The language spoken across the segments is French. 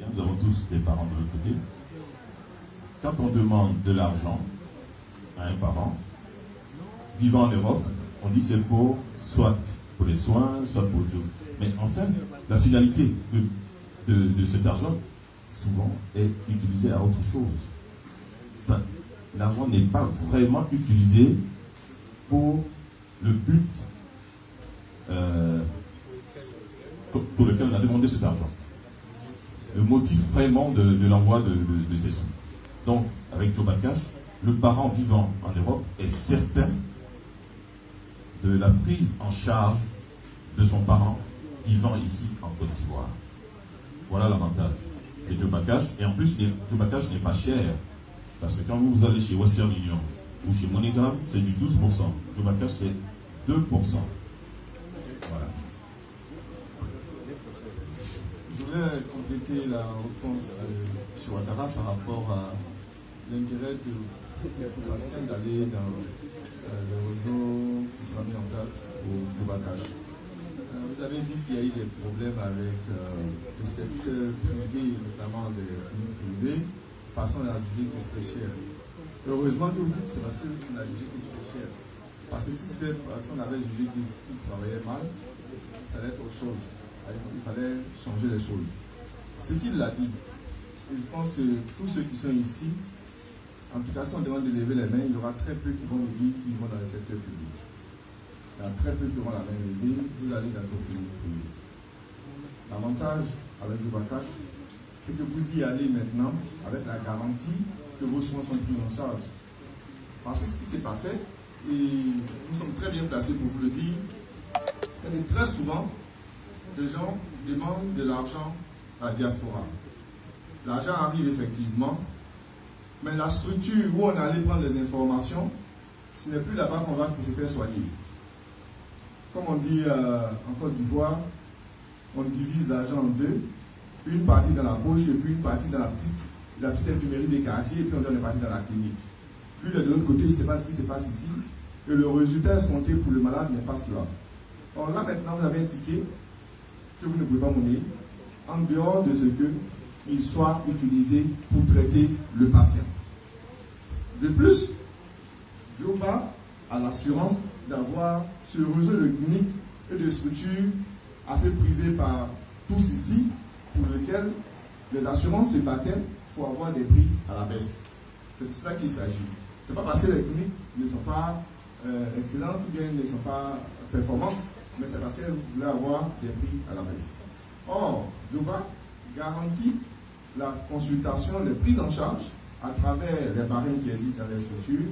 Nous avons tous des parents de l'autre côté. Quand on demande de l'argent à un parent vivant en Europe, on dit c'est pour soit pour les soins, soit pour autre chose. Mais enfin, la finalité de cet argent, souvent, est utilisée à autre chose. L'argent n'est pas vraiment utilisé pour le but pour lequel on a demandé cet argent. Le motif vraiment de l'envoi de ces sous. Donc, avec Joe Bakash, le parent vivant en Europe est certain de la prise en charge de son parent vivant ici en Côte d'Ivoire. Voilà l'avantage de Joe Bakash. Et en plus, Joe Bakash n'est pas cher. Parce que quand vous allez chez Western Union ou chez MoneyGram, c'est du 12%. Joe Bakash, c'est 2%. Voilà. Je voudrais compléter la réponse sur Ouattara par rapport à l'intérêt des patients d'aller dans le réseau qui sera mis en place au Joe Bakash. Vous avez dit qu'il y a eu des problèmes avec le secteur privé, notamment les cliniques privées, parce qu'on a jugé que c'était cher. Heureusement que vous dites c'est parce qu'on a jugé que c'était cher. Parce que si c'était parce qu'on avait jugé qu'ils travaillaient mal, ça allait être autre chose. Il fallait changer les choses. Ce qu'il a dit, je pense que tous ceux qui sont ici, en tout cas si on demande de lever les mains, il y aura très peu qui vont nous dire qu'ils vont dans le secteur public. Il y a très peu qui auront la main levée, vous allez dans le clinique privé. L'avantage avec Joe Bakash, c'est que vous y allez maintenant avec la garantie que vos soins sont pris en charge. Parce que ce qui s'est passé, et nous sommes très bien placés pour vous le dire, et très souvent, les gens demandent de l'argent à la diaspora. L'argent arrive effectivement, mais la structure où on allait prendre les informations, ce n'est plus là-bas qu'on va pour se faire soigner. Comme on dit en Côte d'Ivoire, on divise l'argent en deux, une partie dans la poche et puis une partie dans la petite infirmerie des quartiers et puis on donne une partie dans la clinique. Lui, de l'autre côté, il ne sait pas ce qui se passe ici et le résultat escompté pour le malade n'est pas cela. Or là maintenant, vous avez indiqué que vous ne pouvez pas monnayer, en dehors de ce qu'il soit utilisé pour traiter le patient. De plus, Joba a l'assurance d'avoir ce réseau de cliniques et de structures assez prisées par tous ici, pour lequel les assurances se battaient pour avoir des prix à la baisse. C'est de cela qu'il s'agit. Ce n'est pas parce que les cliniques ne sont pas excellentes ou bien ne sont pas performantes, mais c'est parce qu'elles voulaient avoir des prix à la baisse. Or, Joba garantit la consultation, les prises en charge à travers les barèmes qui existent dans les structures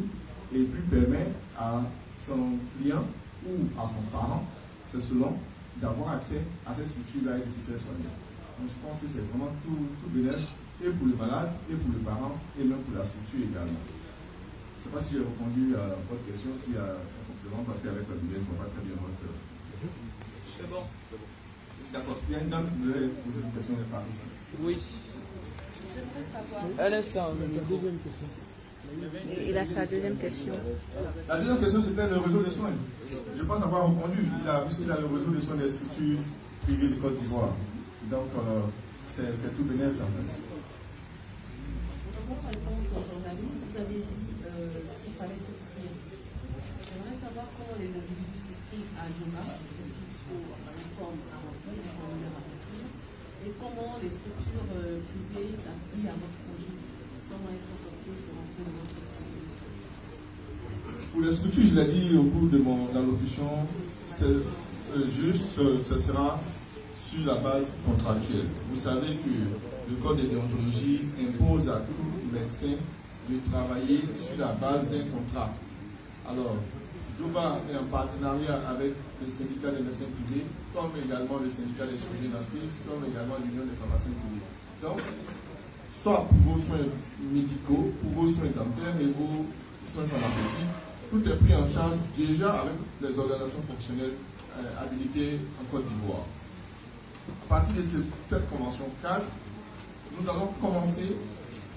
et puis permet à son client ou à son parent, c'est selon, d'avoir accès à ces structures-là et de s'y faire soigner. Donc je pense que c'est vraiment tout bénéfice et pour le malade, et pour le parent, et même pour la structure également. Je ne sais pas si j'ai répondu à votre question, s'il y a un complément, parce qu'avec la vidéo, je ne vois pas très bien votre... C'est bon. D'accord. Il y a une dame qui voulait poser une question par ici. Oui. À l'instant, deuxième question. Il a sa deuxième question. La deuxième question, c'était le réseau de soins. Je pense avoir répondu, puisqu'il a le réseau de soins des structures privées de Côte d'Ivoire. Donc, c'est tout bénéfice en fait. Pour réponse aux journalistes, vous avez dit qu'il fallait souscrire. J'aimerais savoir comment les individus souscrivent à Joba, est-ce qu'il faut une forme à remplir, une formulaire à remplir, et comment les structures privées s'appuient à votre projet, comment elles sont portées pour rentrer dans votre projet. Pour les structures, je l'ai dit au cours de mon allocution, c'est juste, ce sera sur la base contractuelle. Vous savez que le code de déontologie impose à tout médecin de travailler sur la base d'un contrat. Alors, Joba est en partenariat avec le syndicat des médecins privés, comme également le syndicat des chirurgiens dentistes, comme également l'union des pharmaciens privés. Donc, soit pour vos soins médicaux, pour vos soins dentaires et vos soins pharmaceutiques, tout est pris en charge déjà avec les organisations professionnelles habilitées en Côte d'Ivoire. À partir de cette convention 4, nous allons commencer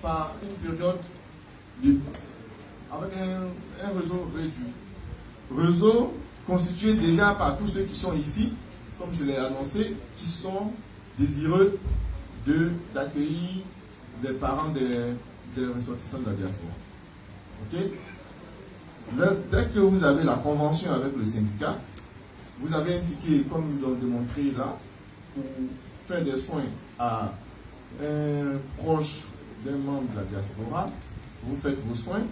par une période avec un réseau réduit. Réseau constitué déjà par tous ceux qui sont ici, comme je l'ai annoncé, qui sont désireux d'accueillir les parents des ressortissants de la diaspora. Ok? Dès que vous avez la convention avec le syndicat, vous avez un ticket, comme nous l'ont démontré là, pour faire des soins à un proche d'un membre de la diaspora. Vous faites vos soins,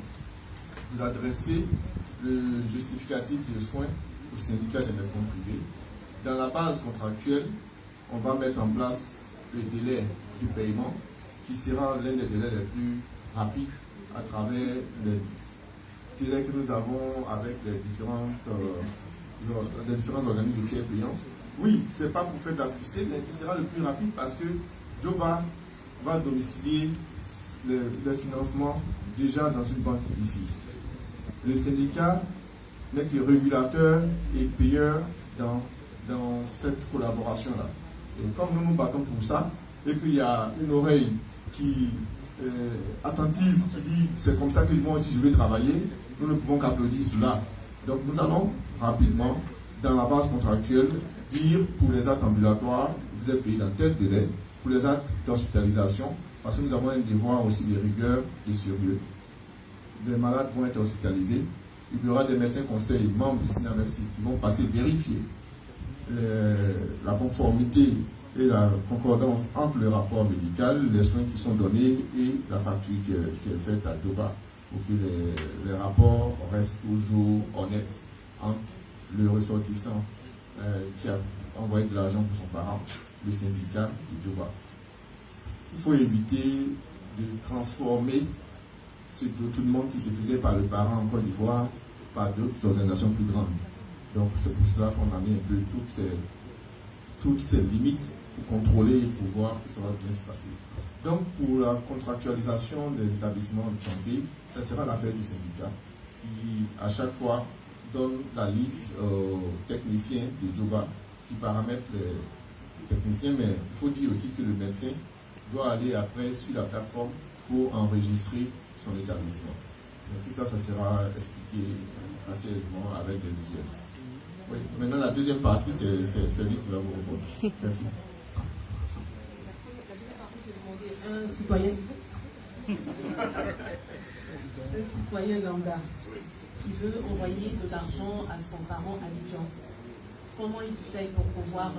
vous adressez le justificatif de soins au syndicat des médecins privés. Dans la base contractuelle, on va mettre en place le délai du paiement qui sera l'un des délais les plus rapides à travers les délais que nous avons avec les différents organismes de tiers payants. Oui, ce n'est pas pour faire de la publicité, mais il sera le plus rapide parce que Djoba va domicilier les financements déjà dans une banque ici. Le syndicat n'est que régulateur et payeur dans cette collaboration-là. Et comme nous nous battons pour ça, et qu'il y a une oreille qui attentive, qui dit c'est comme ça que moi aussi je vais travailler, nous ne pouvons qu'applaudir cela. Donc nous allons rapidement, dans la base contractuelle, dire pour les actes ambulatoires, vous êtes payé dans tel délai, pour les actes d'hospitalisation, parce que nous avons un devoir aussi de rigueur et sérieux. Les malades vont être hospitalisés. Il y aura des médecins conseils, membres du SINAMEPSI, qui vont passer vérifier la conformité et la concordance entre le rapport médical, les soins qui sont donnés et la facture qui est faite à Djoba, pour que les rapports restent toujours honnêtes entre le ressortissant qui a envoyé de l'argent pour son parent, le syndicat et Djoba. Il faut éviter de transformer ce détournement qui se faisait par le parent en Côte d'Ivoire par d'autres organisations plus grandes. Donc c'est pour cela qu'on a mis un peu toutes ces limites pour contrôler et pour voir que ça va bien se passer. Donc pour la contractualisation des établissements de santé, ça sera l'affaire du syndicat qui à chaque fois donne la liste aux techniciens de Djoba qui paramètrent les techniciens, mais il faut dire aussi que le médecin doit aller après sur la plateforme pour enregistrer son établissement. Donc tout ça, ça sera expliqué assez aisément avec des visuels. Oui, maintenant la deuxième partie, c'est lui qui va vous répondre. Merci. Un citoyen lambda qui veut envoyer de l'argent à son parent à Abidjan. Comment il fait pour pouvoir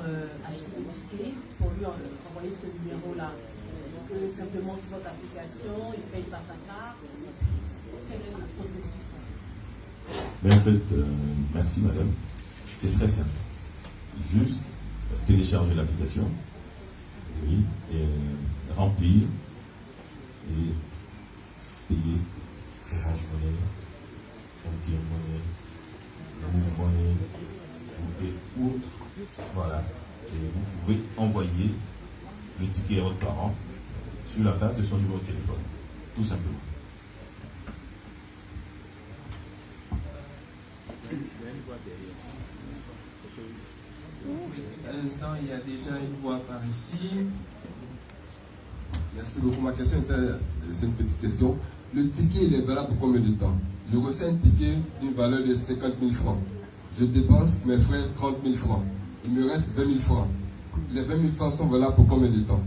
acheter le ticket, pour lui envoyer ce numéro-là? Est-ce que simplement sur votre application, il paye par sa carte? Quel est le processus? Mais en fait, merci madame, c'est très simple. Juste télécharger l'application, oui, et remplir et payer Orange Money, MTN Money, Move Money et autres. Voilà. Et vous pouvez envoyer le ticket à votre parent sur la base de son numéro de téléphone. Tout simplement. À l'instant, il y a déjà une voix par ici. Merci beaucoup. Ma question c'est une petite question. Le ticket, il est valable pour combien de temps? Je reçois un ticket d'une valeur de 50 000 francs. Je dépense mes frais 30 000 francs. Il me reste 20 000 francs. Les 20 000 francs sont valables pour combien de temps?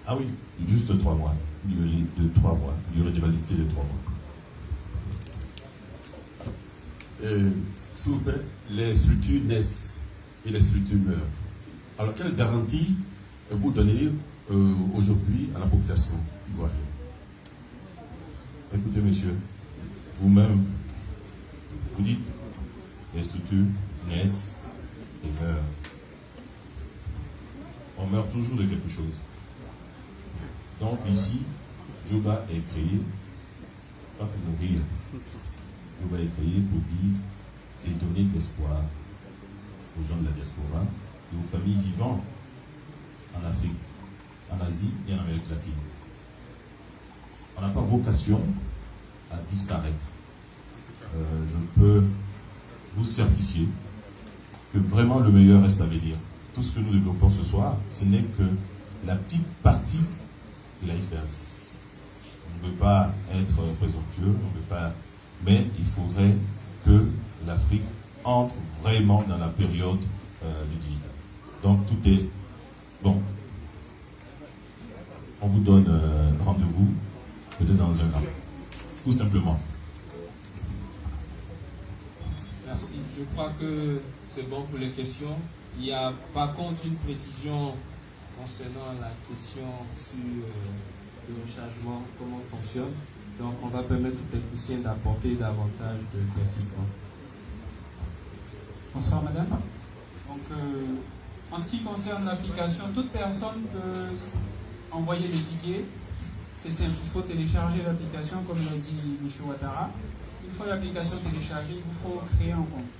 Ah oui, juste 3 mois. Durée de 3 mois. Durée de validité de 3 mois. S'il vous plaît, les structures naissent et les structures meurent. Alors, quelle garantie vous donnez aujourd'hui à la population ivoirienne? Écoutez, monsieur, vous-même, vous dites les structures naissent et meurent. On meurt toujours de quelque chose. Donc ici, Djoba est créé, pas pour mourir. Djoba est créé pour vivre et donner de l'espoir aux gens de la diaspora et aux familles vivant en Afrique, en Asie et en Amérique latine. On n'a pas vocation à disparaître. Je peux vous certifier que vraiment le meilleur reste à venir. Tout ce que nous développons ce soir, ce n'est que la petite partie de l'iceberg. On ne veut pas être présomptueux, on ne veut pas, mais il faudrait que l'Afrique entre vraiment dans la période du digital. Donc tout est bon. On vous donne rendez-vous peut-être dans un an. Tout simplement. Merci. Je crois que c'est bon pour les questions. Il y a par contre une précision concernant la question sur le rechargement, comment fonctionne. Donc on va permettre aux techniciens d'apporter davantage de persistance. Bonsoir madame. Donc en ce qui concerne l'application, toute personne peut envoyer des tickets. C'est simple, il faut télécharger l'application comme l'a dit M. Ouattara. Une fois l'application téléchargée, il vous faut créer un compte.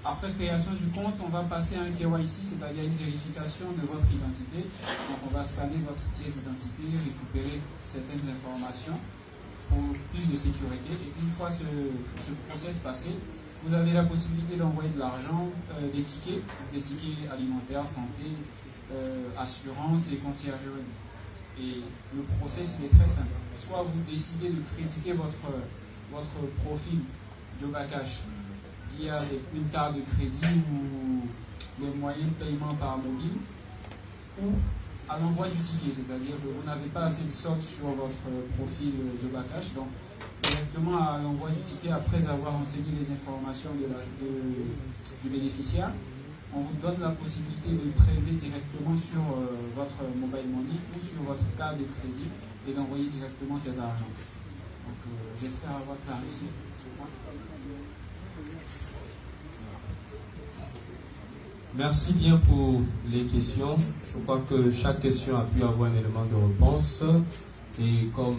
Après création du compte, on va passer à un KYC, c'est-à-dire une vérification de votre identité. Donc on va scanner votre pièce d'identité, récupérer certaines informations pour plus de sécurité. Et une fois ce process passé, vous avez la possibilité d'envoyer de l'argent, des tickets alimentaires, santé, assurance et conciergerie. Et le process il est très simple. Soit vous décidez de créditer votre profil JobaCash via une carte de crédit ou les moyens de paiement par mobile, ou à l'envoi du ticket, c'est-à-dire que vous n'avez pas assez de solde sur votre profil JobaCash, donc directement à l'envoi du ticket après avoir renseigné les informations du bénéficiaire, on vous donne la possibilité de prélever directement sur votre mobile money ou sur votre carte de crédit et d'envoyer directement cet argent. Donc j'espère avoir clarifié ce point. Merci bien pour les questions. Je crois que chaque question a pu avoir un élément de réponse. Et comme